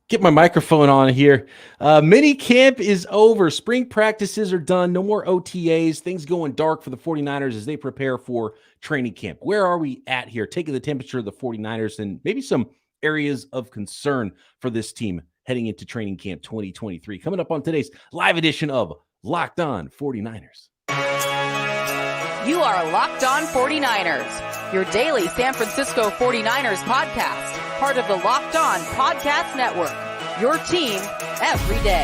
Get my microphone on here. Minicamp is over. Spring practices are done. No more OTAs. Things going dark for the 49ers as they prepare for training camp. Where are we at here? Taking the temperature of the 49ers and maybe some areas of concern for this team heading into training camp 2023. Coming up on today's live edition of Locked On 49ers. You are Locked On 49ers, your daily San Francisco 49ers podcast. Part of the Locked On Podcast Network, your team every day.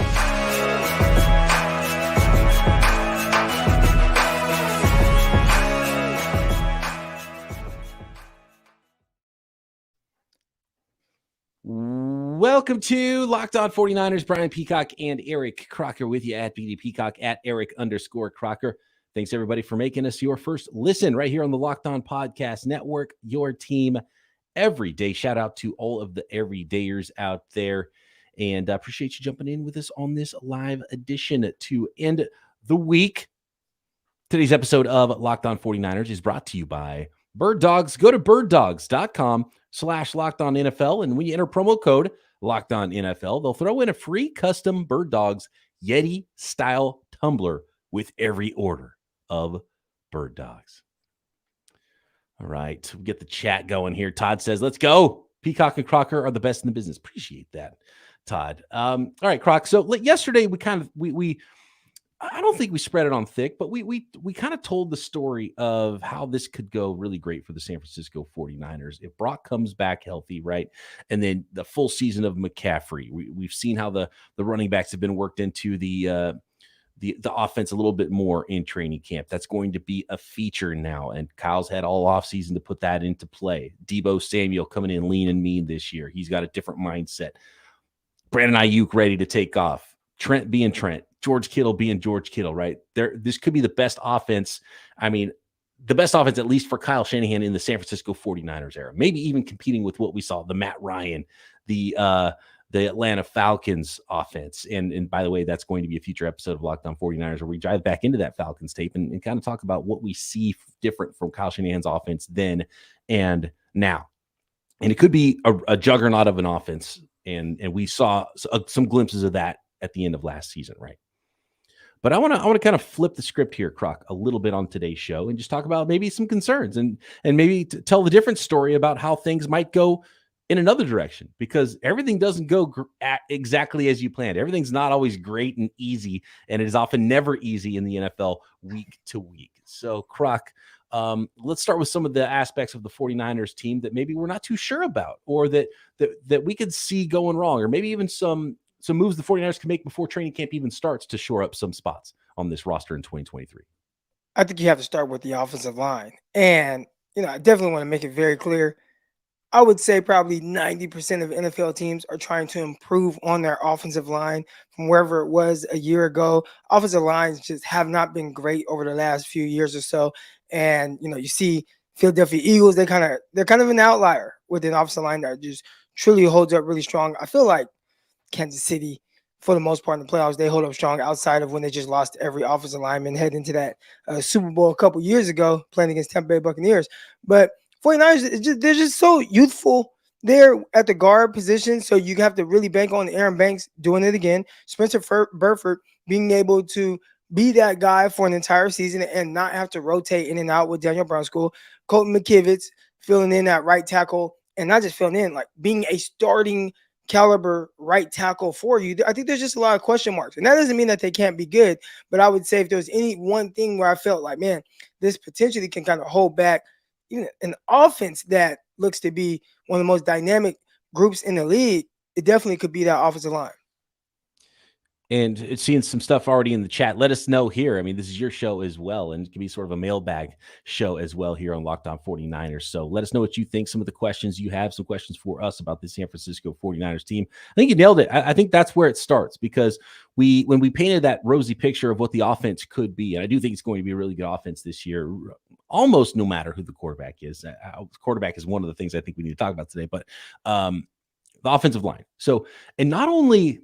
Welcome to Locked On 49ers. Brian Peacock and Eric Crocker with you at BD Peacock at Eric_Crocker. Thanks, everybody, for making us your first listen right here on the Locked On Podcast Network, your team every day. Shout out to all of the everydayers out there, and I appreciate you jumping in with us on this live edition to end the week. Today's episode of Locked On 49ers is brought to you by Birddogs. Go to birddogs.com/LockedOnNFL, and when you enter promo code LockedOnNFL, they'll throw in a free custom Birddogs Yeti style tumbler with every order of Birddogs. All right, we get the chat going here. Todd says, let's go. Peacock and Crocker are the best in the business. Appreciate that, Todd. All right, Croc. So yesterday we I don't think we spread it on thick, but we kind of told the story of how this could go really great for the San Francisco 49ers if Brock comes back healthy, right? And then the full season of McCaffrey. We've seen how the running backs have been worked into the offense a little bit more in training camp. That's going to be a feature now, and Kyle's had all offseason to put that into play. Deebo Samuel coming in lean and mean this year. He's got a different mindset. Brandon Ayuk ready to take off. Trent being Trent. George Kittle being George Kittle, right? This could be the best offense. I mean, the best offense, at least for Kyle Shanahan in the San Francisco 49ers era. Maybe even competing with what we saw, the Matt Ryan, the Atlanta Falcons offense. And by the way, that's going to be a future episode of Locked On 49ers where we dive back into that Falcons tape and kind of talk about what we see different from Kyle Shanahan's offense then and now. And it could be a juggernaut of an offense. And we saw some glimpses of that at the end of last season, right? But I want to kind of flip the script here, Croc, a little bit on today's show and just talk about maybe some concerns and maybe tell the different story about how things might go in another direction, because everything doesn't go exactly as you planned. Everything's not always great and easy, and it is often never easy in the NFL week to week. So, Croc, let's start with some of the aspects of the 49ers team that maybe we're not too sure about, or that we could see going wrong, or maybe even some moves the 49ers can make before training camp even starts to shore up some spots on this roster in 2023. I think you have to start with the offensive line. And, I definitely want to make it very clear. I would say probably 90% of NFL teams are trying to improve on their offensive line from wherever it was a year ago. Offensive lines just have not been great over the last few years or so. And, you see Philadelphia Eagles, they're kind of an outlier with an offensive line that just truly holds up really strong. I feel like Kansas City, for the most part in the playoffs, they hold up strong outside of when they just lost every offensive lineman heading into that Super Bowl a couple years ago playing against Tampa Bay Buccaneers. But 49ers, they're just so youthful there at the guard position, so you have to really bank on Aaron Banks doing it again. Spencer Burford being able to be that guy for an entire season and not have to rotate in and out with Daniel Brunskill. Colton McKivitz filling in at right tackle, and not just filling in, like being a starting caliber right tackle for you. I think there's just a lot of question marks, and that doesn't mean that they can't be good, but I would say if there's any one thing where I felt like, man, this potentially can kind of hold back even an offense that looks to be one of the most dynamic groups in the league, it definitely could be that offensive line. And it's seeing some stuff already in the chat. Let us know here. I mean, this is your show as well, and it can be sort of a mailbag show as well here on Locked On 49ers. So let us know what you think, some of the questions you have, some questions for us about the San Francisco 49ers team. I think you nailed it. I think that's where it starts, because when we painted that rosy picture of what the offense could be, and I do think it's going to be a really good offense this year, almost no matter who the quarterback is. Quarterback is one of the things I think we need to talk about today, but the offensive line. So, and not only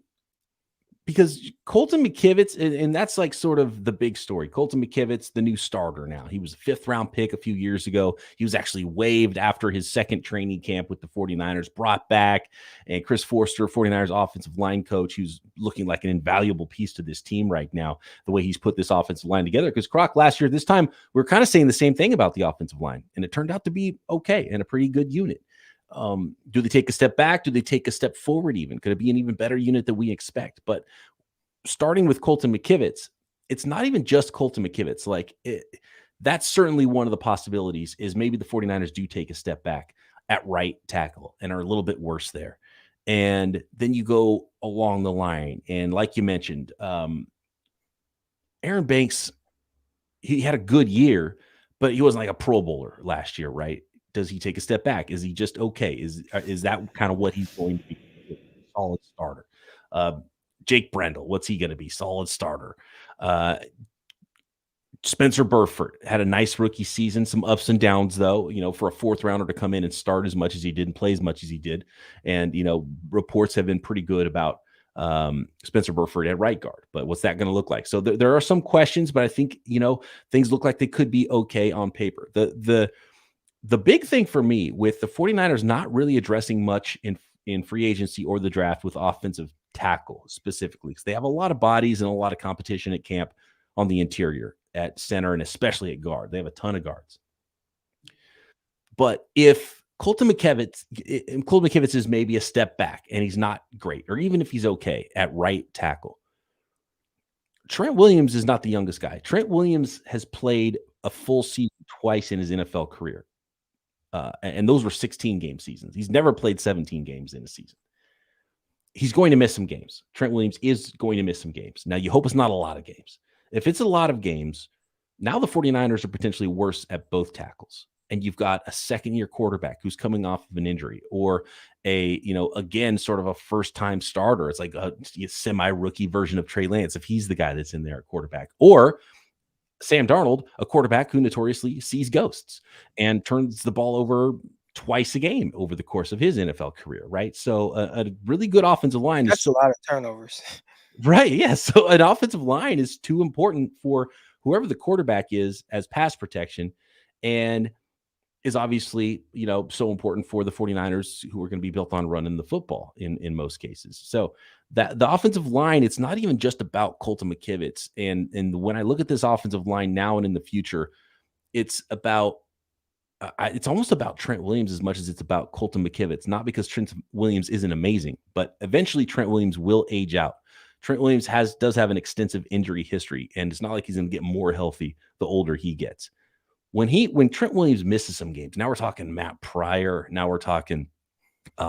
because Colton McKivitz, and that's like sort of the big story. Colton McKivitz, the new starter now. He was a 5th-round pick a few years ago. He was actually waived after his second training camp with the 49ers, brought back. And Chris Forster, 49ers offensive line coach, who's looking like an invaluable piece to this team right now, the way he's put this offensive line together. Because Croc, last year, this time, we were kind of saying the same thing about the offensive line, and it turned out to be okay and a pretty good unit. Do they take a step back? Do they take a step forward even? Could it be an even better unit than we expect? But starting with Colton McKivitz, it's not even just Colton McKivitz. That's certainly one of the possibilities is maybe the 49ers do take a step back at right tackle and are a little bit worse there. And then you go along the line. And like you mentioned, Aaron Banks, he had a good year, but he wasn't like a Pro Bowler last year, right? Does he take a step back? Is he just okay? Is that kind of what he's going to be? Solid starter. Jake Brendel, what's he going to be? Solid starter. Spencer Burford had a nice rookie season, some ups and downs, though, for a 4th-rounder to come in and start as much as he did and play as much as he did. And, reports have been pretty good about Spencer Burford at right guard. But what's that going to look like? So there are some questions, but I think, things look like they could be okay on paper. The big thing for me with the 49ers not really addressing much in free agency or the draft with offensive tackle specifically, because they have a lot of bodies and a lot of competition at camp on the interior at center and especially at guard. They have a ton of guards. But if Colton McKivitz is maybe a step back and he's not great, or even if he's okay at right tackle, Trent Williams is not the youngest guy. Trent Williams has played a full season twice in his NFL career. And those were 16-game seasons. He's never played 17 games in a season. He's going to miss some games. Trent Williams is going to miss some games. Now, you hope it's not a lot of games. If it's a lot of games, now the 49ers are potentially worse at both tackles. And you've got a second-year quarterback who's coming off of an injury, or again, sort of a first-time starter. It's like a semi-rookie version of Trey Lance if he's the guy that's in there at quarterback. Or Sam Darnold, a quarterback who notoriously sees ghosts and turns the ball over twice a game over the course of his NFL career, right? So a really good offensive line. That's a lot of turnovers. Right, yeah. So an offensive line is too important for whoever the quarterback is as pass protection, and is obviously, so important for the 49ers, who are going to be built on running the football in most cases. So that the offensive line, it's not even just about Colton McKivitz. And when I look at this offensive line now and in the future, it's about, it's almost about Trent Williams as much as it's about Colton McKivitz, not because Trent Williams isn't amazing, but eventually Trent Williams will age out. Trent Williams does have an extensive injury history, and it's not like he's going to get more healthy the older he gets. When Trent Williams misses some games, now we're talking Matt Pryor. Now we're talking,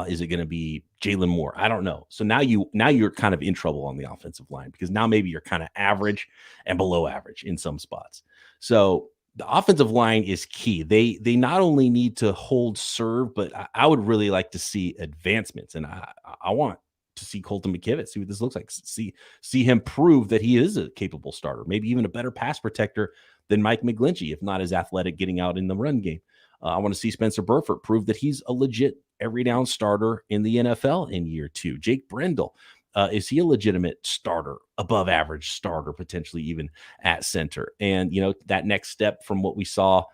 is it going to be Jalen Moore? I don't know. So now you're kind of in trouble on the offensive line, because now maybe you're kind of average and below average in some spots. So the offensive line is key. They not only need to hold serve, but I would really like to see advancements, and I want to see Colton McKivitz, see what this looks like, see him prove that he is a capable starter, maybe even a better pass protector than Mike McGlinchey, if not as athletic getting out in the run game. I want to see Spencer Burford prove that he's a legit every down starter in the NFL in year 2. Jake Brendel, is he a legitimate starter, above average starter, potentially even at center? And, that next step from what we saw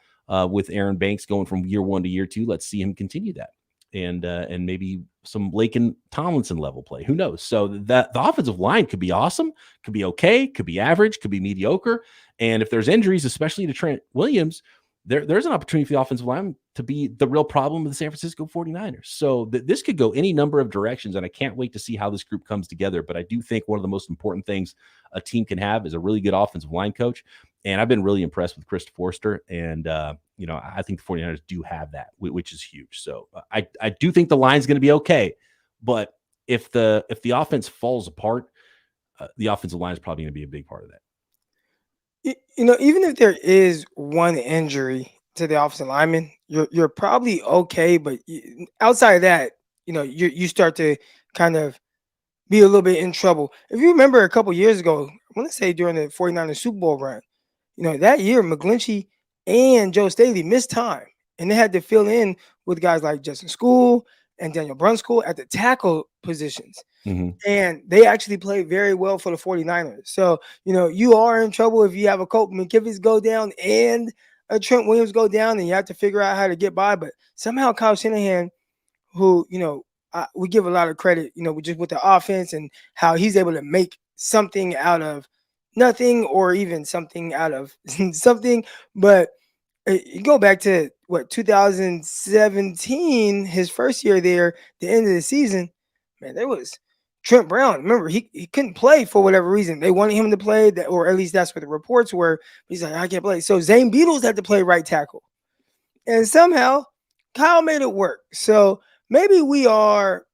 with Aaron Banks going from year 1 to year 2, let's see him continue that. And maybe some Laken Tomlinson level play. Who knows? So that the offensive line could be awesome, could be okay, could be average, could be mediocre. And if there's injuries, especially to Trent Williams, there's an opportunity for the offensive line to be the real problem of the San Francisco 49ers. So this could go any number of directions, and I can't wait to see how this group comes together. But I do think one of the most important things a team can have is a really good offensive line coach. And I've been really impressed with Chris Forster. And, I think the 49ers do have that, which is huge. So I do think the line's going to be okay. But if the offense falls apart, the offensive line is probably going to be a big part of that. Even if there is one injury to the offensive lineman, you're probably okay. But outside of that, you start to kind of be a little bit in trouble. If you remember a couple years ago, I want to say during the 49ers Super Bowl run, that year McGlinchey and Joe Staley missed time, and they had to fill in with guys like Justin School and Daniel Brunskill at the tackle positions. And they actually played very well for the 49ers. So, you are in trouble if you have a Colton McKivitz go down and a Trent Williams go down, and you have to figure out how to get by. But somehow Kyle Shanahan, who, we give a lot of credit, just with the offense and how he's able to make something out of nothing or even something out of something. But you go back to 2017, his first year there, the end of the season, man, there was Trent Brown. Remember, he couldn't play for whatever reason. They wanted him to play, or at least that's what the reports were. He's like, I can't play. So Zane Beadles had to play right tackle. And somehow Kyle made it work. So maybe we are,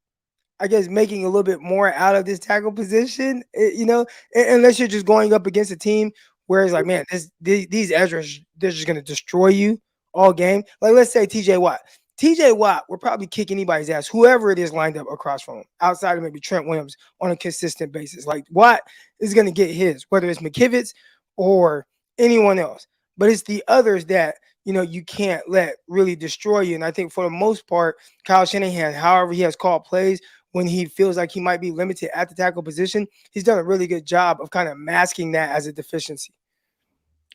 I guess, making a little bit more out of this tackle position, unless you're just going up against a team where it's like, man, these edge rushers, they're just going to destroy you all game. Like, let's say TJ Watt. TJ Watt will probably kick anybody's ass, whoever it is lined up across from him, outside of maybe Trent Williams, on a consistent basis. Like, Watt is going to get his, whether it's McKivitz or anyone else. But it's the others that, you can't let really destroy you. And I think for the most part, Kyle Shanahan, however he has called plays, when he feels like he might be limited at the tackle position, he's done a really good job of kind of masking that as a deficiency.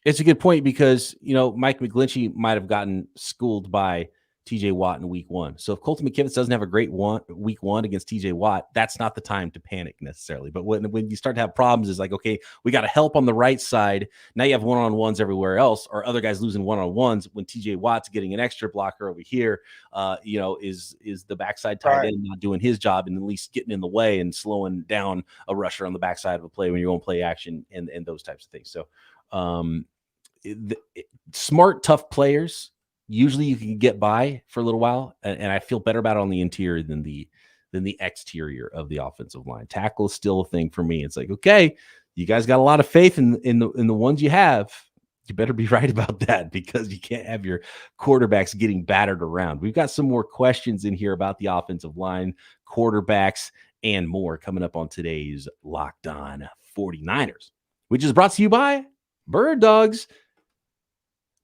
It's a good point because, Mike McGlinchey might have gotten schooled by TJ Watt in week 1. So if Colton McKivitz doesn't have a great week 1 against TJ Watt, that's not the time to panic necessarily. But when you start to have problems, it's like, okay, we got to help on the right side. Now you have one-on-ones everywhere else, or other guys losing one-on-ones when TJ Watt's getting an extra blocker over here, is the backside tight end not doing his job and at least getting in the way and slowing down a rusher on the backside of a play when you're going to play action and those types of things. So smart, tough players, usually you can get by for a little while, and I feel better about it on the interior than the exterior of the offensive line. Tackle is still a thing for me. It's like, okay, you guys got a lot of faith in the ones you have. You better be right about that, because you can't have your quarterbacks getting battered around. We've got some more questions in here about the offensive line, quarterbacks, and more coming up on today's Locked On 49ers, which is brought to you by Birddogs.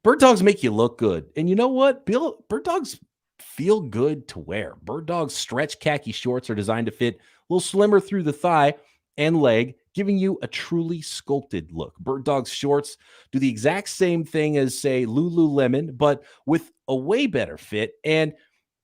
Birddogs make you look good. And you know what? Birddogs feel good to wear. Birddogs stretch khaki shorts are designed to fit a little slimmer through the thigh and leg, giving you a truly sculpted look. Birddogs shorts do the exact same thing as, say, Lululemon, but with a way better fit. And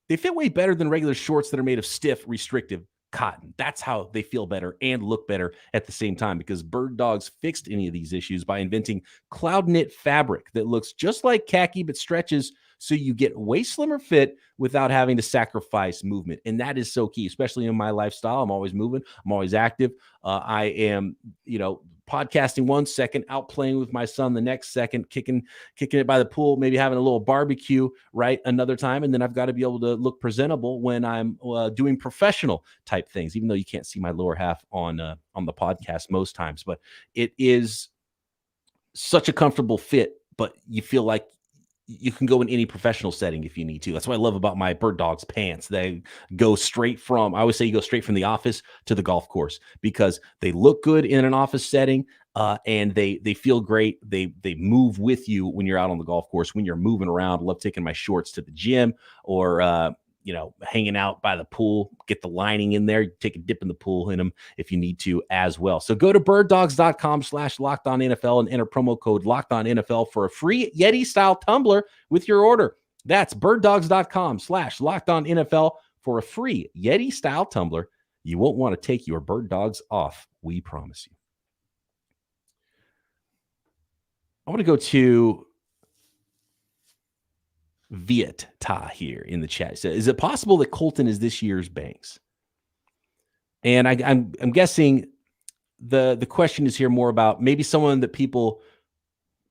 they fit way better than regular shorts that are made of stiff, restrictive cotton. That's how they feel better and look better at the same time, because Birddogs fixed any of these issues by inventing cloud knit fabric that looks just like khaki but stretches so you get way slimmer fit without having to sacrifice movement. And that is so key, especially in my lifestyle. I'm always moving. I'm always active. I am, podcasting 1 second, out playing with my son the next second, kicking it by the pool, maybe having a little barbecue, right, another time. And then I've got to be able to look presentable when I'm doing professional type things, even though you can't see my lower half on the podcast most times. But it is such a comfortable fit, but you feel like you can go in any professional setting if you need to. That's what I love about my Birddogs pants. They go straight from, I always say you go straight from the office to the golf course, because they look good in an office setting, and they feel great. They move with you when you're out on the golf course, when you're moving around. I love taking my shorts to the gym, or hanging out by the pool, get the lining in there, take a dip in the pool in them if you need to as well. So go to birddogs.com/LockedOnNFL and enter promo code LockedOnNFL for a free Yeti style tumbler with your order. That's birddogs.com/LockedOnNFL for a free Yeti style tumbler. You won't want to take your bird dogs off. We promise you. I want to go to Viet Ta here in the chat. So, is it possible that Colton is this year's Banks? And I'm guessing the question is here more about maybe someone that people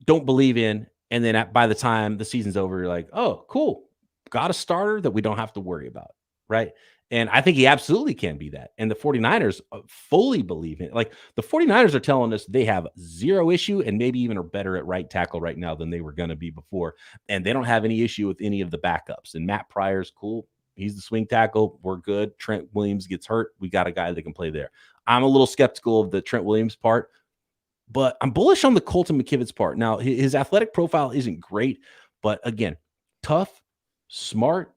don't believe in, and then by the time the season's over, you're like, oh, cool, got a starter that we don't have to worry about, right? And I think he absolutely can be that. And the 49ers fully believe in it. Like, the 49ers are telling us they have zero issue and maybe even are better at right tackle right now than they were going to be before. And they don't have any issue with any of the backups. And Matt Pryor's cool. He's the swing tackle. We're good. Trent Williams gets hurt. We got a guy that can play there. I'm a little skeptical of the Trent Williams part, but I'm bullish on the Colton McKivitz part. Now, his athletic profile isn't great, but again, tough, smart.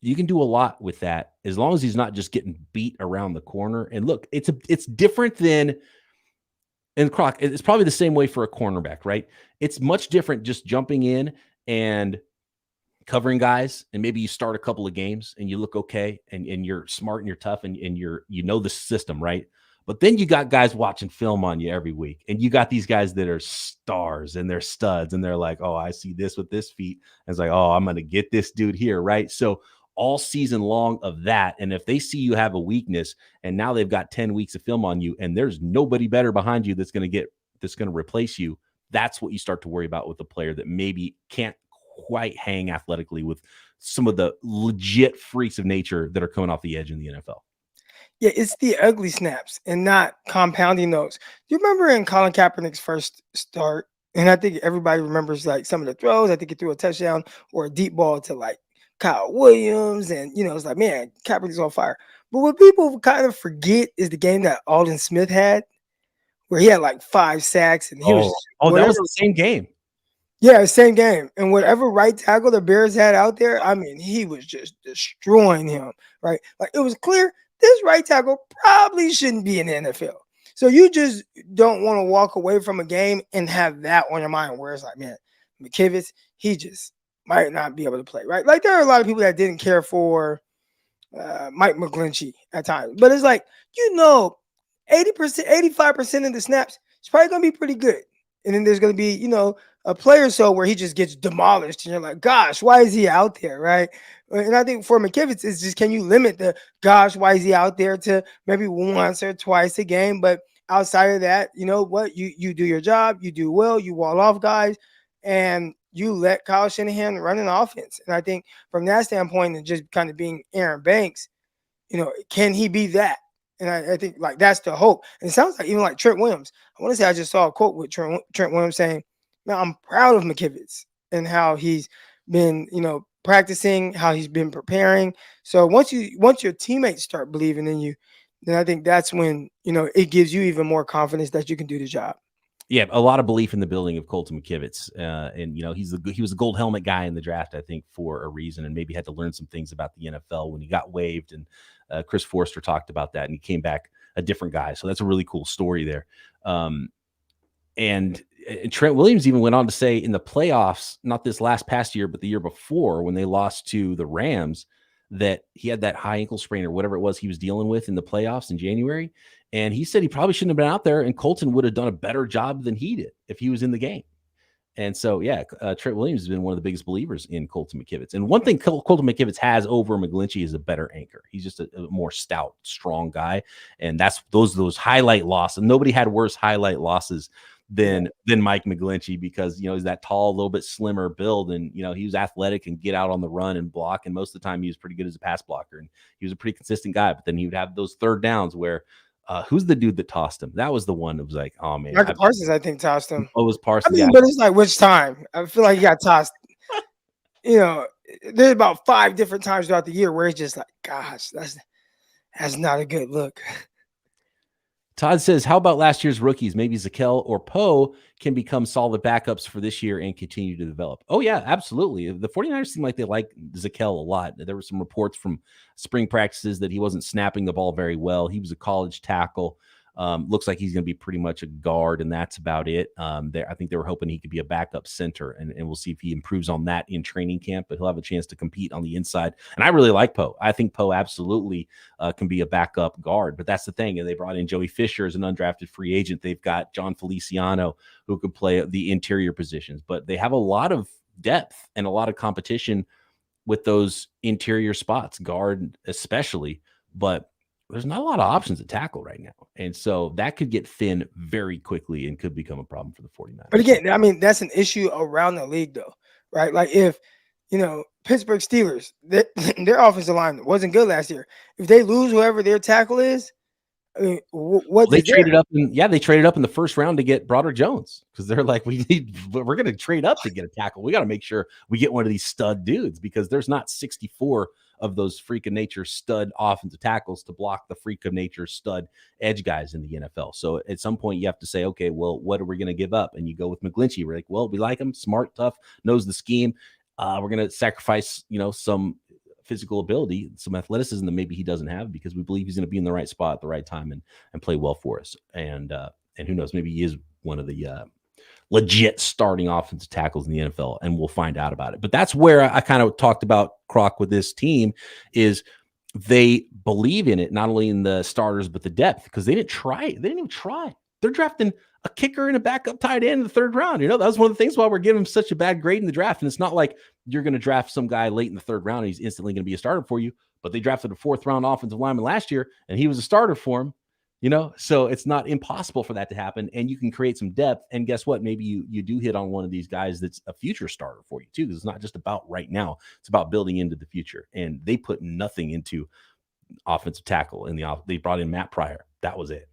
You can do a lot with that as long as he's not just getting beat around the corner. And look, it's different than, and Croc, it's probably the same way for a cornerback, right? It's much different just jumping in and covering guys, and maybe you start a couple of games and you look okay, and you're smart and you're tough and you know the system, right? But then you got guys watching film on you every week, and you got these guys that are stars and they're studs, and they're like, oh, I see this with this feet. And it's like, oh, I'm going to get this dude here, right? So all season long of that, and if they see you have a weakness, and now they've got 10 weeks of film on you, and there's nobody better behind you that's going to replace you, that's what you start to worry about with a player that maybe can't quite hang athletically with some of the legit freaks of nature that are coming off the edge in the NFL. Yeah, it's the ugly snaps and not compounding those. Do you remember in Colin Kaepernick's first start? And I think everybody remembers like some of the throws. I think he threw a touchdown or a deep ball to like Kyle Williams. And, it's like, man, Kaepernick's on fire. But what people kind of forget is the game that Aldon Smith had where he had like 5 sacks. And he that was the same game. Yeah, same game. And whatever right tackle the Bears had out there, I mean, he was just destroying him, right? Like it was clear this right tackle probably shouldn't be in the NFL. So you just don't want to walk away from a game and have that on your mind where it's like, man, McKivitz, he just might not be able to play, right? Like there are a lot of people that didn't care for Mike McGlinchey at times. But it's like, 80%, 85% of the snaps, it's probably going to be pretty good. And then there's going to be, a player so where he just gets demolished and you're like, gosh, why is he out there, right? And I think for McKivitz, it's just, can you limit the gosh, why is he out there to maybe once or twice a game? But outside of that, you know what? You do your job, you do well, you wall off guys, and you let Kyle Shanahan run an offense. And I think from that standpoint and just kind of being Aaron Banks, can he be that? And I think like that's the hope. And it sounds like even like Trent Williams. I want to say I just saw a quote with Trent Williams saying, man, I'm proud of McKivitz and how he's been, practicing, how he's been preparing. So once your teammates start believing in you, then I think that's when, it gives you even more confidence that you can do the job. Yeah, a lot of belief in the building of Colton McKivitz. And, he was a gold helmet guy in the draft, I think, for a reason, and maybe had to learn some things about the NFL when he got waived. And Chris Forster talked about that, and he came back a different guy. So that's a really cool story there. And Trent Williams even went on to say in the playoffs, not this past year, but the year before when they lost to the Rams, that he had that high ankle sprain or whatever it was he was dealing with in the playoffs in January. And he said he probably shouldn't have been out there, and Colton would have done a better job than he did if he was in the game. And so, Trent Williams has been one of the biggest believers in Colton McKivitz. And one thing Colton McKivitz has over McGlinchey is a better anchor. He's just a more stout, strong guy. And that's those highlight losses. Nobody had worse highlight losses than Mike McGlinchey because, he's that tall, a little bit slimmer build. And, he was athletic and get out on the run and block. And most of the time he was pretty good as a pass blocker. And he was a pretty consistent guy. But then he would have those third downs where, who's the dude that tossed him? That was the one that was like, oh man. Michael Parsons, I think, tossed him. Oh, it was Parsons. But it's like which time? I feel like he got tossed. There's about 5 different times throughout the year where it's just like, gosh, that's not a good look. Todd says, how about last year's rookies? Maybe Zakelj or Poe can become solid backups for this year and continue to develop. Oh, yeah, absolutely. The 49ers seem like they like Zakelj a lot. There were some reports from spring practices that he wasn't snapping the ball very well. He was a college tackle. Looks like he's going to be pretty much a guard, and that's about it. I think they were hoping he could be a backup center, and we'll see if he improves on that in training camp, but he'll have a chance to compete on the inside. And I really like Poe. I think Poe absolutely can be a backup guard, but that's the thing. And they brought in Joey Fisher as an undrafted free agent. They've got John Feliciano who could play the interior positions, but they have a lot of depth and a lot of competition with those interior spots, guard especially, but there's not a lot of options at tackle right now. And so that could get thin very quickly and could become a problem for the 49ers. But again, I mean, that's an issue around the league though, right? Like if, Pittsburgh Steelers, their offensive line wasn't good last year. If they lose whoever their tackle is, I mean, they traded up they traded up in the first round to get Broderick Jones because they're like, we're going to trade up to get a tackle. We got to make sure we get one of these stud dudes because there's not 64 of those freak of nature stud offensive tackles to block the freak of nature stud edge guys in the NFL. So at some point you have to say, okay, well, what are we going to give up? And you go with McGlinchey. We're like, well, we like him, smart, tough, knows the scheme. We're going to sacrifice, some physical ability, some athleticism that maybe he doesn't have, because we believe he's going to be in the right spot at the right time and play well for us. And who knows, maybe he is one of the legit starting offensive tackles in the NFL, and we'll find out about it. But that's where I kind of talked about Croc with this team, is they believe in it, not only in the starters, but the depth, because they didn't try it. They didn't even try. They're drafting a kicker and a backup tight end in the third round. That was one of the things why we're giving him such a bad grade in the draft. And it's not like you're going to draft some guy late in the third round and he's instantly going to be a starter for you, but they drafted a 4th round offensive lineman last year and he was a starter for him. So it's not impossible for that to happen, and you can create some depth. And guess what? Maybe you do hit on one of these guys that's a future starter for you too, because it's not just about right now. It's about building into the future. And they put nothing into offensive tackle they brought in Matt Pryor. That was it.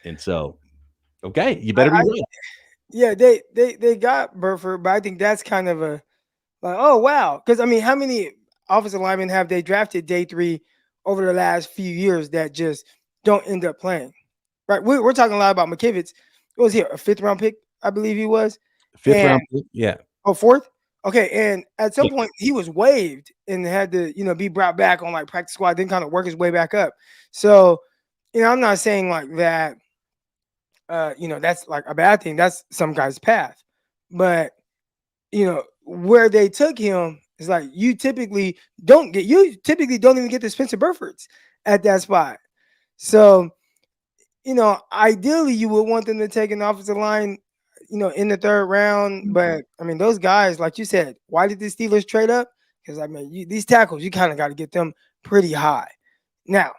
And so, okay, you better be right. Yeah, they got Burford, but I think that's kind of a like, oh wow, because I mean, how many offensive linemen have they drafted day 3 over the last few years that just don't end up playing? Right, we're talking a lot about McKivitz. What was he, a 5th round pick? I believe he was 5th round pick. Yeah. Oh, 4th. Okay, and at some point he was waived and had to be brought back on like practice squad, then kind of work his way back up. So I'm not saying like that. That's like a bad thing. That's some guy's path. But, where they took him is like you typically don't even get the Spencer Burfords at that spot. So, ideally you would want them to take an offensive line, in the 3rd round. But, I mean, those guys, like you said, why did the Steelers trade up? Because, I mean, these tackles, you kind of got to get them pretty high. Now,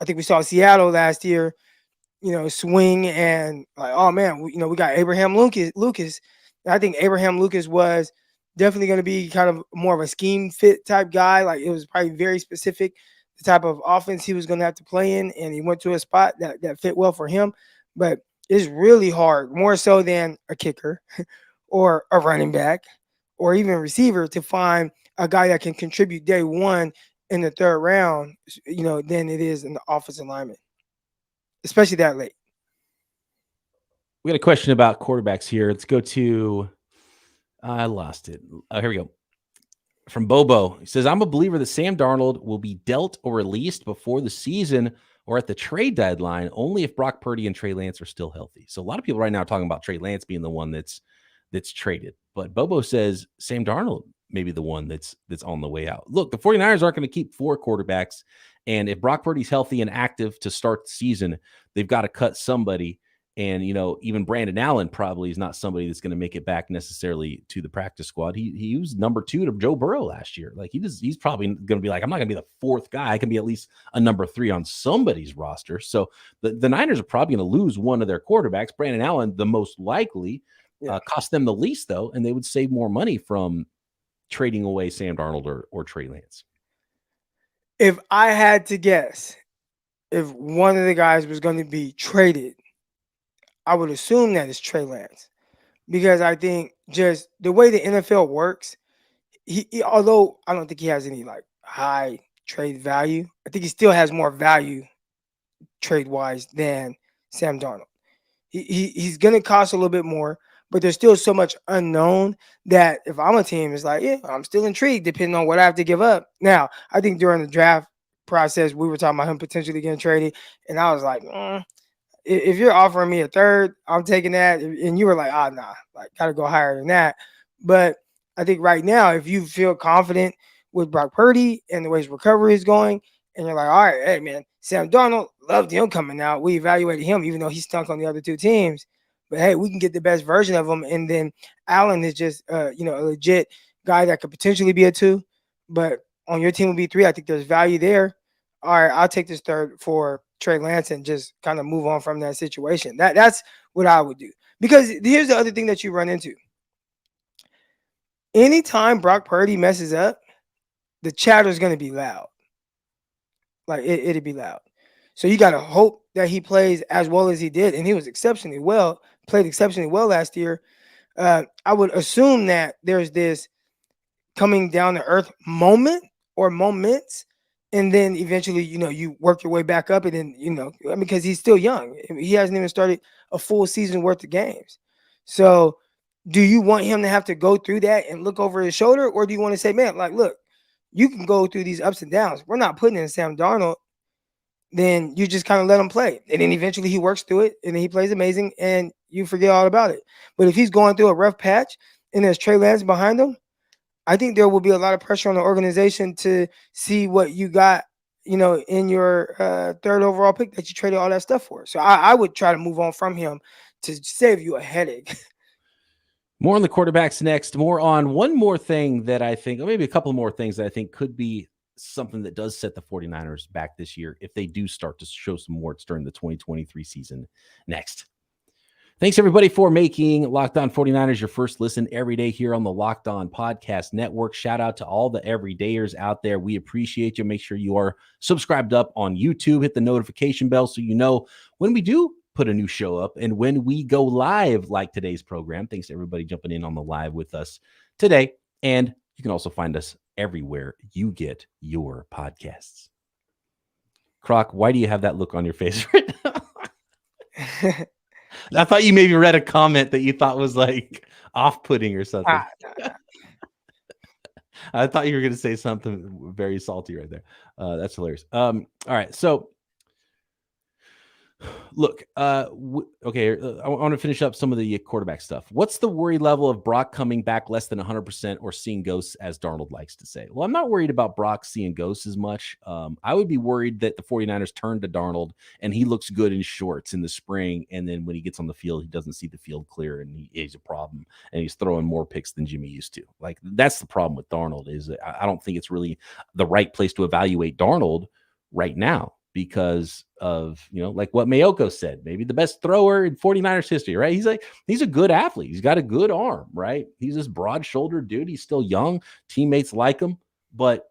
I think we saw Seattle last year, swing and like, oh man, we got Abraham Lucas. I think Abraham Lucas was definitely going to be kind of more of a scheme fit type guy. Like, it was probably very specific, the type of offense he was going to have to play in. And he went to a spot that fit well for him, but it's really hard, more so than a kicker or a running back or even a receiver, to find a guy that can contribute day 1 in the 3rd round, than it is in the offensive lineman, especially that late. We got a question about quarterbacks here. Let's go to, I lost it. Here we go. From Bobo. He says, I'm a believer that Sam Darnold will be dealt or released before the season or at the trade deadline, only if Brock Purdy and Trey Lance are still healthy. So a lot of people right now are talking about Trey Lance being the one that's traded. But Bobo says Sam Darnold may be the one that's on the way out. Look, the 49ers aren't going to keep 4 quarterbacks. And if Brock Purdy's healthy and active to start the season, they've got to cut somebody. And, even Brandon Allen probably is not somebody that's going to make it back necessarily to the practice squad. He was number 2 to Joe Burrow last year. Like, he's probably going to be like, I'm not going to be the 4th guy. I can be at least a number 3 on somebody's roster. So the Niners are probably going to lose one of their quarterbacks. Brandon Allen, the most likely, cost them the least, though, and they would save more money from trading away Sam Darnold or Trey Lance. If I had to guess, if one of the guys was going to be traded, I would assume that it's Trey Lance, because I think just the way the NFL works, he although I don't think he has any like high trade value, I think he still has more value trade wise than Sam Darnold. He's going to cost a little bit more, but there's still so much unknown that if I'm a team, it's like, yeah, I'm still intrigued depending on what I have to give up. Now, I think during the draft process, we were talking about him potentially getting traded, and I was like, if you're offering me a 3rd, I'm taking that. And you were like, nah, like, gotta go higher than that. But I think right now, if you feel confident with Brock Purdy and the way his recovery is going, and you're like, all right, hey man, Sam Darnold, loved him coming out. We evaluated him, even though he stunk on the other 2 teams. But hey, we can get the best version of him. And then Allen is just a legit guy that could potentially be a 2, but on your team will be 3. I think there's value there. All right, I'll take this 3rd for Trey Lance and just kind of move on from that situation. That's what I would do. Because here's the other thing that you run into. Anytime Brock Purdy messes up, the chatter is going to be loud. Like, it'll be loud. So you got to hope that he plays as well as he did. And he was played exceptionally well last year. I would assume that there's this coming down to earth moment or moments. And then eventually, you work your way back up, and then, because he's still young. He hasn't even started a full season worth of games. So do you want him to have to go through that and look over his shoulder? Or do you want to say, man, like, look, you can go through these ups and downs. We're not putting in Sam Darnold. Then you just kind of let him play. And then eventually he works through it and then he plays amazing and you forget all about it. But if he's going through a rough patch and there's Trey Lance behind him, I think there will be a lot of pressure on the organization to see what you got, in your third overall pick that you traded all that stuff for. So I would try to move on from him to save you a headache. More on the quarterbacks next. More on one more thing that I think, or maybe a couple more things that I think could be something that does set the 49ers back this year if they do start to show some warts during the 2023 season next. Thanks, everybody, for making Locked On 49ers your first listen every day here on the Locked On Podcast Network. Shout out to all the everydayers out there. We appreciate you. Make sure you are subscribed up on YouTube. Hit the notification bell so you know when we do put a new show up and when we go live like today's program. Thanks to everybody jumping in on the live with us today. And you can also find us everywhere you get your podcasts. Croc, why do you have that look on your face right now? I thought you maybe read a comment that you thought was like off-putting or something. I thought you were going to say something very salty right there. That's hilarious. All right. So look, okay, I want to finish up some of the quarterback stuff. What's the worry level of Brock coming back less than 100% or seeing ghosts, as Darnold likes to say? Well, I'm not worried about Brock seeing ghosts as much. I would be worried that the 49ers turn to Darnold and he looks good in shorts in the spring, and then when he gets on the field, he doesn't see the field clear, and he's a problem, and he's throwing more picks than Jimmy used to. Like, that's the problem with Darnold, is I don't think it's really the right place to evaluate Darnold right now, because of, like what Mayoko said, maybe the best thrower in 49ers history, right? He's a good athlete. He's got a good arm, right? He's this broad-shouldered dude. He's still young. Teammates like him. But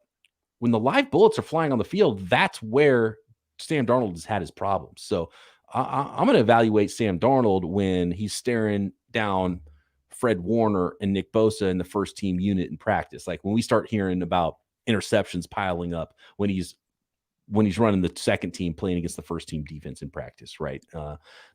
when the live bullets are flying on the field, that's where Sam Darnold has had his problems. So I'm going to evaluate Sam Darnold when he's staring down Fred Warner and Nick Bosa in the first team unit in practice. Like when we start hearing about interceptions piling up, when he's running the second team playing against the first team defense in practice, right?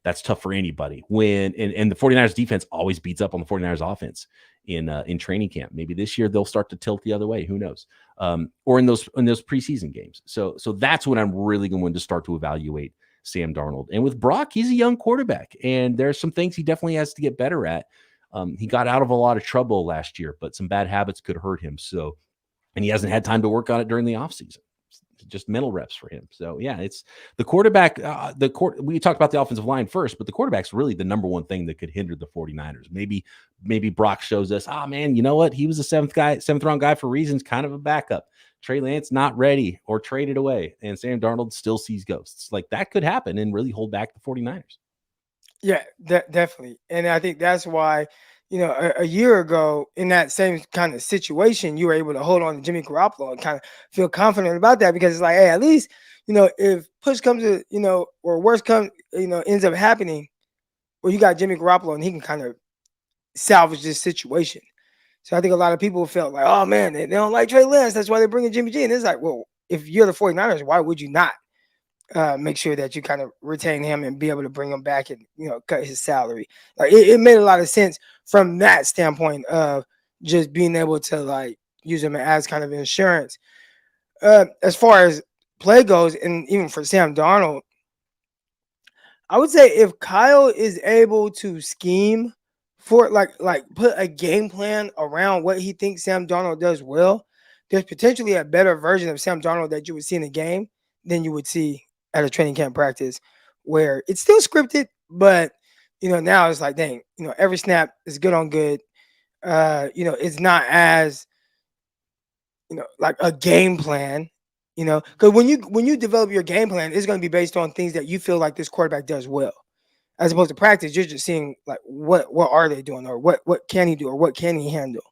That's tough for anybody. And the 49ers defense always beats up on the 49ers offense in training camp. Maybe this year they'll start to tilt the other way. Who knows? Or in those preseason games. So that's when I'm really going to start to evaluate Sam Darnold. And with Brock, he's a young quarterback, and there's some things he definitely has to get better at. He got out of a lot of trouble last year, but some bad habits could hurt him. So, and he hasn't had time to work on it during the offseason. Just mental reps for him. So yeah, it's the quarterback. We talked about the offensive line first, but the quarterback's really the number one thing that could hinder the 49ers. Maybe Brock shows us, man, you know what? He was a seventh round guy for reasons, kind of a backup. Trey Lance not ready or traded away, and Sam Darnold still sees ghosts. Like that could happen and really hold back the 49ers. Yeah, definitely. And I think that's why, a year ago in that same kind of situation, you were able to hold on to Jimmy Garoppolo and kind of feel confident about that, because it's like, hey, at least, if push comes to, or worse comes, ends up happening, well, you got Jimmy Garoppolo and he can kind of salvage this situation. So I think a lot of people felt like, oh man, they don't like Trey Lance. That's why they're bringing Jimmy G. And it's like, well, if you're the 49ers, why would you not make sure that you kind of retain him and be able to bring him back and, cut his salary? Like it made a lot of sense from that standpoint of just being able to like use him as kind of insurance. As far as play goes, and even for Sam Darnold, I would say if Kyle is able to scheme for like put a game plan around what he thinks Sam Darnold does well, there's potentially a better version of Sam Darnold that you would see in a game than you would see at a training camp practice, where it's still scripted, but now it's like, dang, every snap is good on good. It's not as like a game plan, because when you develop your game plan, it's going to be based on things that you feel like this quarterback does well, as opposed to practice. You're just seeing like what are they doing, or what can he do, or what can he handle.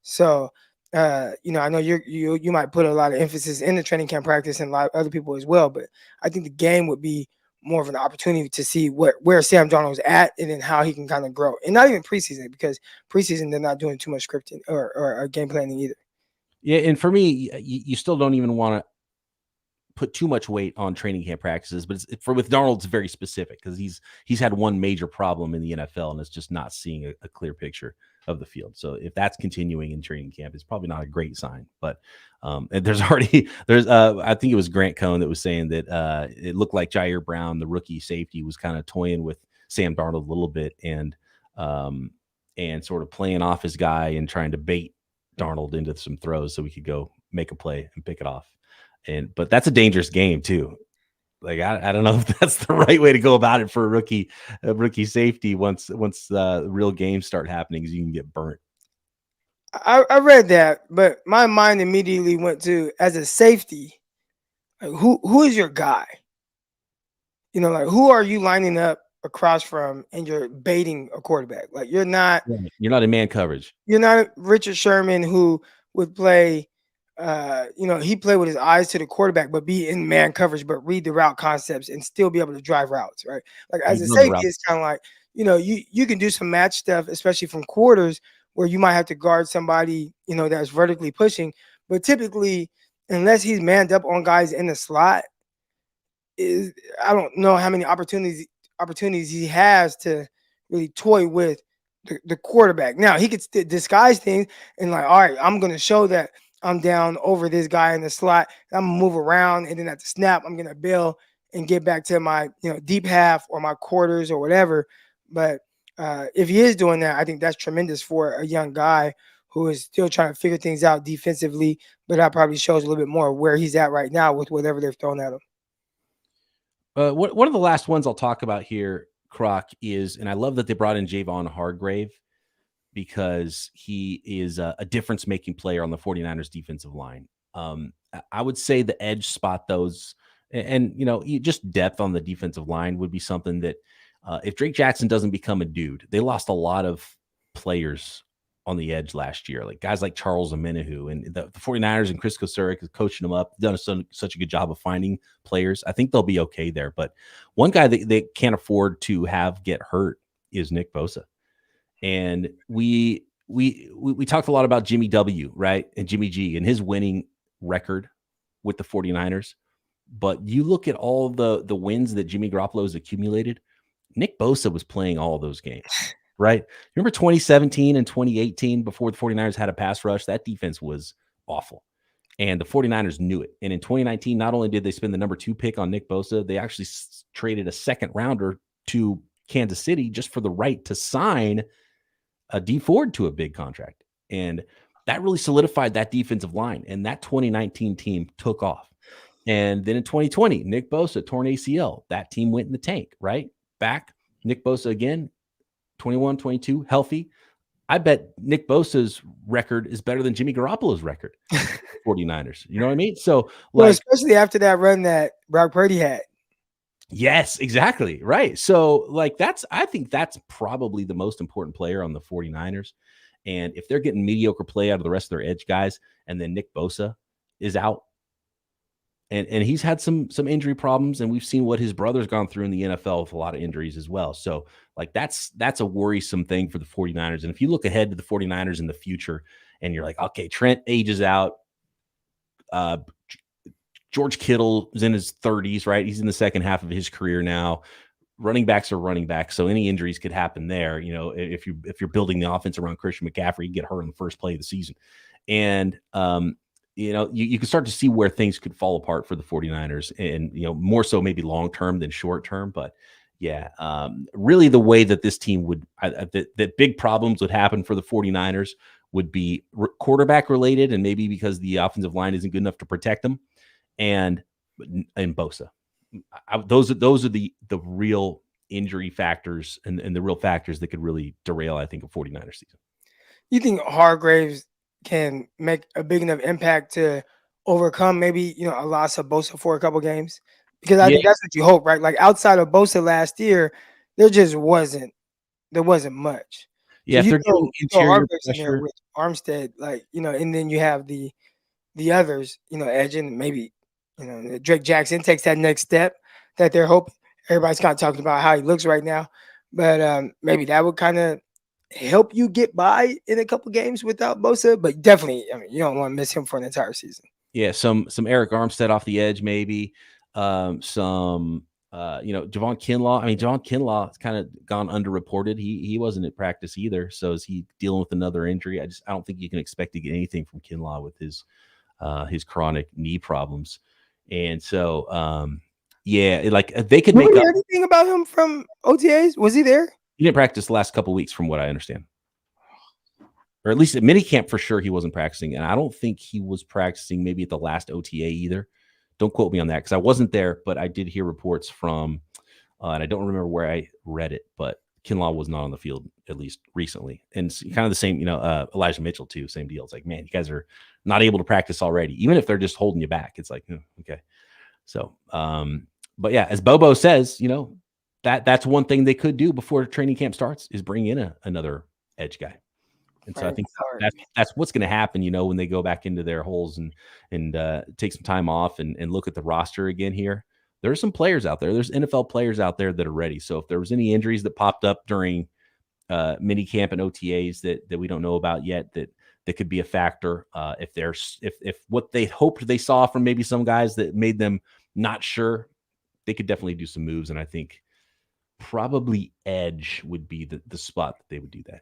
So I know you might put a lot of emphasis in the training camp practice, and a lot of other people as well, but I think the game would be more of an opportunity to see where Sam Darnold is at, and then how he can kind of grow. And not even preseason, because preseason they're not doing too much scripting or game planning either. Yeah, and for me, you still don't even want to put too much weight on training camp practices, but with Darnold, it's very specific because he's had one major problem in the NFL, and it's just not seeing a clear picture of the field. So if that's continuing in training camp, it's probably not a great sign. But there's I think it was Grant Cohn that was saying that it looked like Jair Brown, the rookie safety, was kind of toying with Sam Darnold a little bit and sort of playing off his guy and trying to bait Darnold into some throws so we could go make a play and pick it off. But that's a dangerous game too. Like I don't know if that's the right way to go about it for a rookie safety. Once real games start happening, you can get burnt. I read that, but my mind immediately went to, as a safety, like, who is your guy? You know, like, who are you lining up across from and you're baiting a quarterback? Like, you're not in man coverage. You're not Richard Sherman, who would play. He played with his eyes to the quarterback, but be in man coverage, but read the route concepts and still be able to drive routes, right? Like, as a safety, it's kind of like, you can do some match stuff, especially from quarters, where you might have to guard somebody, that's vertically pushing. But typically, unless he's manned up on guys in the slot, I don't know how many opportunities he has to really toy with the quarterback. Now, he could disguise things and, like, all right, I'm going to show that I'm down over this guy in the slot. I'm gonna move around, and then at the snap, I'm gonna bail and get back to my deep half or my quarters or whatever. But if he is doing that, I think that's tremendous for a young guy who is still trying to figure things out defensively. But that probably shows a little bit more where he's at right now with whatever they've thrown at him. One of the last ones I'll talk about here, Croc, is, and I love that they brought in Javon Hargrave, because he is a difference-making player on the 49ers defensive line. I would say the edge spot those, and just depth on the defensive line would be something that if Drake Jackson doesn't become a dude, they lost a lot of players on the edge last year, like guys like Charles Omenihu, and the 49ers and Chris Kosurik is coaching them up, done such a good job of finding players. I think they'll be okay there. But one guy that they can't afford to have get hurt is Nick Bosa. And we talked a lot about Jimmy W, right? And Jimmy G and his winning record with the 49ers. But you look at all the wins that Jimmy Garoppolo has accumulated, Nick Bosa was playing all those games, right? Remember 2017 and 2018, before the 49ers had a pass rush, that defense was awful. And the 49ers knew it. And in 2019, not only did they spend the number 2 pick on Nick Bosa, they actually traded a second rounder to Kansas City just for the right to sign a D Ford to a big contract. And that really solidified that defensive line. And that 2019 team took off. And then in 2020, Nick Bosa, torn ACL. That team went in the tank, right? Back, Nick Bosa again, 21, 22, healthy. I bet Nick Bosa's record is better than Jimmy Garoppolo's record. 49ers. You know what I mean? So, well, especially after that run that Brock Purdy had. Yes, exactly. Right. So, I think that's probably the most important player on the 49ers. And if they're getting mediocre play out of the rest of their edge guys, and then Nick Bosa is out, and he's had some injury problems, and we've seen what his brother's gone through in the NFL with a lot of injuries as well. So, that's a worrisome thing for the 49ers. And if you look ahead to the 49ers in the future, and you're like, okay, Trent ages out, George Kittle is in his 30s, right? He's in the second half of his career now. Running backs are running backs, so any injuries could happen there. If you're building the offense around Christian McCaffrey, you get hurt in the first play of the season. And you can start to see where things could fall apart for the 49ers, and more so maybe long-term than short-term. But yeah, really the way that this team would, that big problems would happen for the 49ers would be quarterback related, and maybe because the offensive line isn't good enough to protect them. And Bosa, those are the real injury factors and the real factors that could really derail, I think, a 49ers season. You think Hargraves can make a big enough impact to overcome maybe a loss of Bosa for a couple games? Because I think that's what you hope, right? Like, outside of Bosa last year, there wasn't much. Yeah, so if they're getting interior pressure with Armstead, and then you have the others, edging, maybe Drake Jackson takes that next step that they're hoping. Everybody's kind of talking about how he looks right now, but maybe that would kind of help you get by in a couple games without Bosa. But definitely, you don't want to miss him for an entire season. Yeah, some Eric Armstead off the edge, maybe. Javon Kinlaw. I mean, Javon Kinlaw has kind of gone underreported. He wasn't at practice either. So is he dealing with another injury? I don't think you can expect to get anything from Kinlaw with his chronic knee problems. And so, they could make up. Anything about him from OTAs? Was he there? He didn't practice the last couple of weeks, from what I understand. Or at least at minicamp, for sure, he wasn't practicing. And I don't think he was practicing maybe at the last OTA either. Don't quote me on that because I wasn't there, but I did hear reports from, and I don't remember where I read it, but Kinlaw was not on the field, at least recently. And it's kind of the same, Elijah Mitchell too, same deal. It's like, man, you guys are not able to practice already, even if they're just holding you back. It's like, okay. So, but yeah, as Bobo says, that's one thing they could do before training camp starts is bring in another edge guy. And so I think that's what's going to happen, when they go back into their holes and take some time off and look at the roster again here. There are some players out there. There's NFL players out there that are ready. So if there was any injuries that popped up during minicamp and OTAs that we don't know about yet, that could be a factor. If what they hoped they saw from maybe some guys that made them not sure, they could definitely do some moves. And I think probably edge would be the spot that they would do that.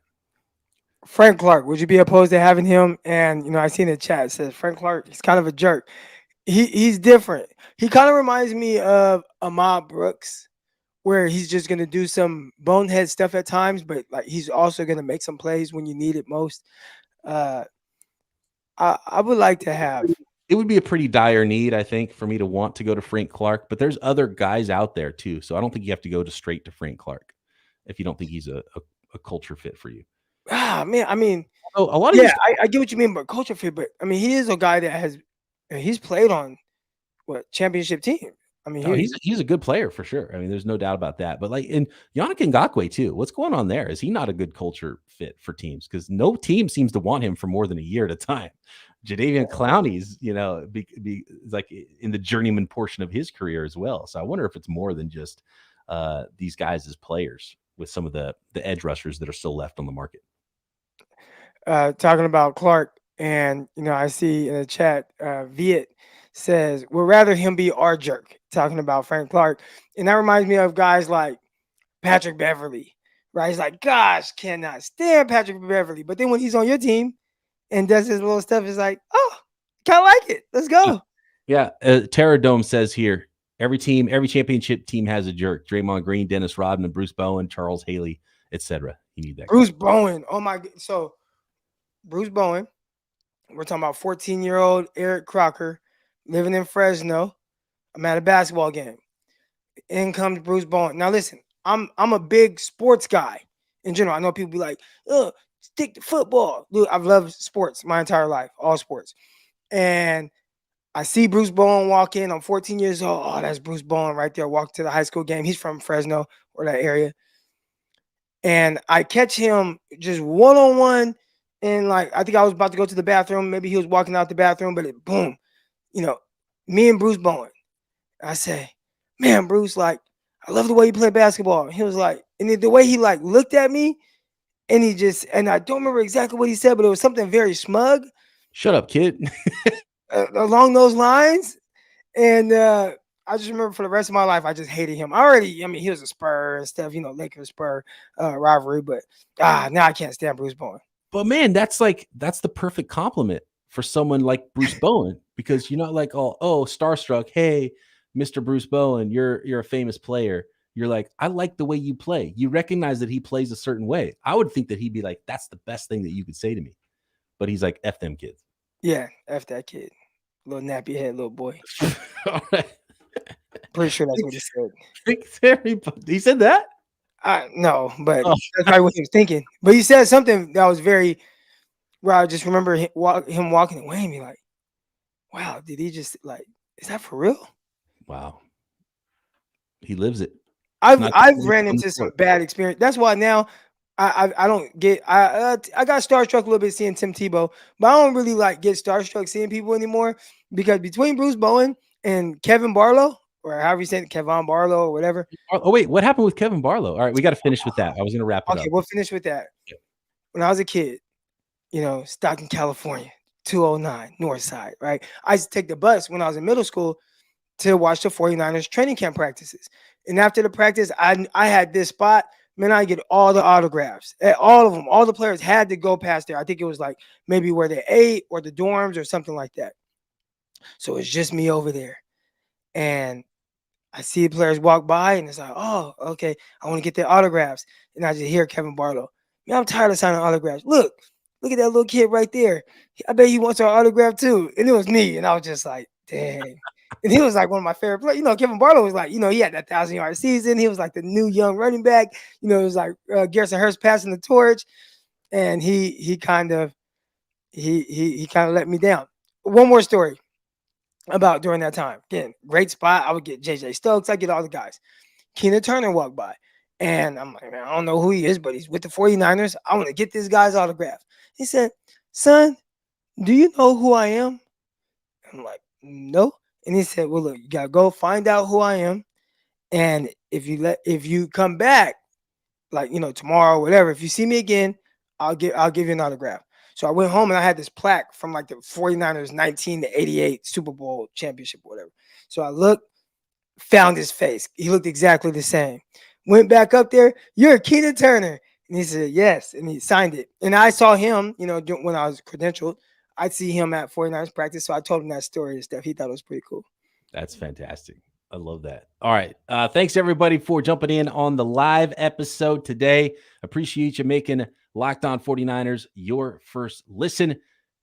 Frank Clark, would you be opposed to having him? And I seen in the chat, it says Frank Clark, he's kind of a jerk. He's different. He kind of reminds me of Ahmad Brooks, where he's just going to do some bonehead stuff at times, but like he's also going to make some plays when you need it most. I would like to have. It would be a pretty dire need, I think, for me to want to go to Frank Clark, but there's other guys out there too. So I don't think you have to go straight to Frank Clark if you don't think he's a culture fit for you. Man, I mean, a lot of I get what you mean, but culture fit. But I mean, he is a guy that he's played on championship team. I mean, he's a good player for sure. I mean, there's no doubt about that. But in Yannick Ngakoue too, what's going on there? Is he not a good culture fit for teams? Because no team seems to want him for more than a year at a time. Jadeveon Clowney's, be like in the journeyman portion of his career as well. So I wonder if it's more than just these guys as players with some of the edge rushers that are still left on the market. Talking about Clark, and I see in the chat, Viet says we'd rather him be our jerk. Talking about Frank Clark, and that reminds me of guys like Patrick Beverly, right? He's like, gosh, cannot stand Patrick Beverly, but then when he's on your team and does his little stuff, it's like, oh, kind of like it. Let's go. Yeah, Terra Dome says here, every championship team has a jerk. Draymond Green, Dennis Rodman, Bruce Bowen, Charles Haley, etc. You need that. Bruce Bowen. Oh my God. So Bruce Bowen, we're talking about 14-year-old Eric Crocker living in Fresno. I'm at a basketball game. In comes Bruce Bowen. Now listen, I'm a big sports guy in general. I know people be like, stick to football. Dude, I've loved sports my entire life, all sports. And I see Bruce Bowen walk in. I'm 14 years old. Oh, that's Bruce Bowen right there. Walk to the high school game. He's from Fresno or that area. And I catch him just one-on-one. And I think I was about to go to the bathroom. Maybe he was walking out the bathroom, but boom, me and Bruce Bowen. I say, man, Bruce, I love the way you play basketball. And he was like, and the way he looked at me, and I don't remember exactly what he said, but it was something very smug. Shut up, kid. Along those lines. And I just remember for the rest of my life, I just hated him. He was a Spur and stuff, Lakers Spur rivalry, but now I can't stand Bruce Bowen. But man, that's the perfect compliment for someone like Bruce Bowen, because you're not like, oh, starstruck. Hey, Mr. Bruce Bowen, you're a famous player. You're like, I like the way you play. You recognize that he plays a certain way. I would think that he'd be like, that's the best thing that you could say to me. But he's like, F them kids. Yeah, F that kid. Little nappy head, little boy. All right. Pretty sure that's what he said. He said that? No, but that's probably what he was thinking. But he said something that was where I just remember him walking away and be like, wow, did he just is that for real? Wow. He lives it. I've ran into some bad experience. That's why now I don't get I got starstruck a little bit seeing Tim Tebow, but I don't really get starstruck seeing people anymore, because between Bruce Bowen and Kevin Barlow, or however you say it, Kevon Barlow or whatever. Oh wait, what happened with Kevin Barlow? All right, we got to finish with that. I was going to wrap it up. Okay, we'll finish with that. Yeah. When I was a kid, Stockton, California, 209 North Side, right? I used to take the bus when I was in middle school to watch the 49ers training camp practices. And after the practice, I had this spot. Man, I get all the autographs. All of them. All the players had to go past there. I think it was like maybe where they ate or the dorms or something like that. So it's just me over there. And I see the players walk by, and it's like, oh, okay, I want to get their autographs. And I just hear Kevin Barlow, man, I'm tired of signing autographs. Look at that little kid right there. I bet he wants our autograph too. And it was me. And I was just like, dang. And he was like one of my favorite players. Kevin Barlow was like, he had that 1,000-yard season. He was like the new young running back. It was like Garrison Hurst passing the torch. And he kind of let me down. One more story about during that time. Again, great spot. I would get JJ Stokes. I get all the guys. Keenan Turner walked by. And I'm like, man, I don't know who he is, but he's with the 49ers. I want to get this guy's autograph. He said, son, do you know who I am? I'm like, no. And he said, well, look, you got to go find out who I am. And if you come back, like, tomorrow or whatever, if you see me again, I'll give you an autograph. So I went home and I had this plaque from like the 49ers 1988 Super Bowl championship or whatever. So I looked, found his face. He looked exactly the same. Went back up there. You're Keenan Turner. And he said, yes. And he signed it. And I saw him, when I was credentialed, I'd see him at 49ers practice. So I told him that story and stuff. He thought it was pretty cool. That's fantastic. I love that. All right. Thanks, everybody, for jumping in on the live episode today. Appreciate you making Locked On 49ers your first listen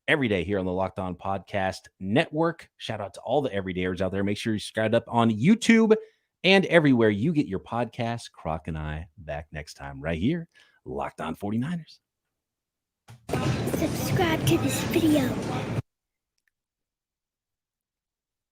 every day here on the Locked On Podcast Network. Shout out to all the everydayers out there. Make sure you subscribe up on YouTube and everywhere you get your podcasts. Croc and I back next time right here, Locked On 49ers. Subscribe to this video.